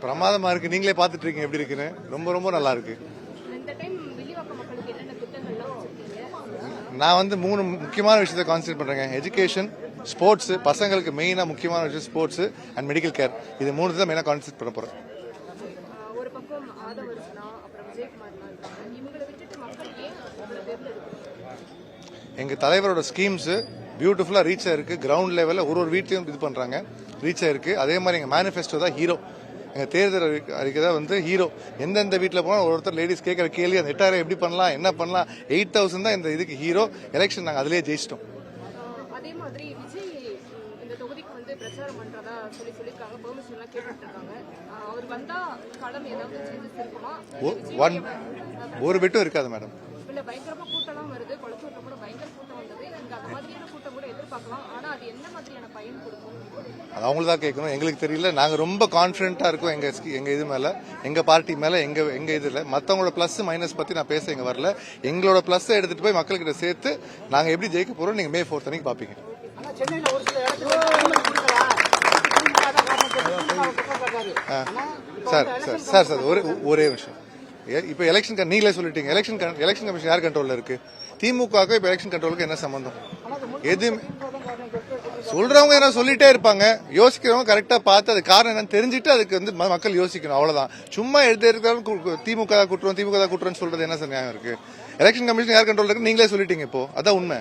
பிரமாதமா இருக்கு. நீங்களே பாத்துட்டு இருக்கீங்க எப்படி இருக்குன்னு. ரொம்ப ரொம்ப நல்லா இருக்கு. நான் வந்து 3 முக்கியமான விஷயத்தை கான்சென்ட்ரேட் பண்றேங்க. எஜுகேஷன், ஸ்போர்ட்ஸ், பசங்களுக்கு மெயினா முக்கியமான விஷயம் ஸ்போர்ட்ஸ் அண்ட் மெடிக்கல் கேர். இது 3 தான் மெயினா கான்சென்ட்ரேட் பண்ண போறேன். எங்க தலைவரோட ஸ்கீம்ஸ் பியூட்டிஃபுல்லா ரீச் ஆயிருக்கு. கிரவுண்ட் லெவல்ல ஒரு வீட்லயும் இது பண்றாங்க, ரீச் ஆயிருக்கு. அதே மாதிரி எங்க மேனிஃபெஸ்டோ தான் ஹீரோ. எங்க தேர்தல் அறிக்கை தான் வந்து ஹீரோ. எந்தெந்த வீட்டில் போனால் ஒருத்தர் லேடிஸ் கேட்குற கேள்வி அந்த 8000 எப்படி பண்ணலாம், என்ன பண்ணலாம், 8000 தான் இந்த இதுக்கு ஹீரோ. எலெக்ஷன் நாங்கள் அதிலேயே ஜெயிச்சிட்டோம். அதே மாதிரி விஜய் இந்த தொகுதிக்கு வந்து பிரச்சாரம் பண்றதா சொல்லிருக்காங்க, பெர்மிஷன் எல்லாம் கேட்டுட்டு இருக்காங்க. அவர் வந்தா களம் ஏதாவது சேஞ்சஸ் இருக்குமா? ஒரு பெட்டும் இருக்காது மேடம். இல்ல பயங்கரமா கூட்டம்லாம் வருது, கொளத்தூர்ல கூட பயங்கர கூட்டம் வந்தது. இங்க அந்த மாதிரியான கூட்டம் கூட எதிர்பார்க்கலாம். ஆனா அது என்ன மாதிரியான பயன் கொடுக்கும்? அது அவங்களுக்கு தான் கேட்கணும், எங்களுக்கு தெரியல. நாங்க ரொம்ப கான்பிடென்ட்டா இருக்கோம் எங்க இது மேல, எங்க பார்ட்டி மேல, எங்க இதுல. மத்தவங்களோட பிளஸ் மைனஸ் பத்தி நான் பேச இங்க வரல. எங்களோட பிளஸ் எடுத்துட்டு போய் மக்கள்கிட்ட சேர்த்து நாங்க எப்படி ஜெயிக்க போறோம் நீங்க May 4th அன்னைக்கு பாப்பீங்க. சார் ஒரே விஷயம். இப்ப எலெக்ஷன் நீங்களே சொல்லிட்டீங்க. எலெக்ஷன் கமிஷன் யார் கண்ட்ரோல்ல இருக்கு? திமுக இப்ப எலெக்ஷன் கண்ட்ரோலுக்கு என்ன சம்பந்தம்? எதுவுமே சொல்றவங்க என்ன சொல்லிட்டே இருப்பாங்க. யோசிக்கிறவங்க கரெக்டா பார்த்து அது காரணம் என்னன்னு தெரிஞ்சுட்டு அதுக்கு வந்து மக்கள் யோசிக்கணும். அவ்வளவுதான். சும்மா எடுத்து திமுக தான் குற்றம் சொல்றது என்ன நியாயம் இருக்கு? எலெக்ஷன் கமிஷன் யார் கண்ட்ரோல் இருக்கு நீங்களே சொல்லிட்டீங்க. இப்போ அதான் உண்மை.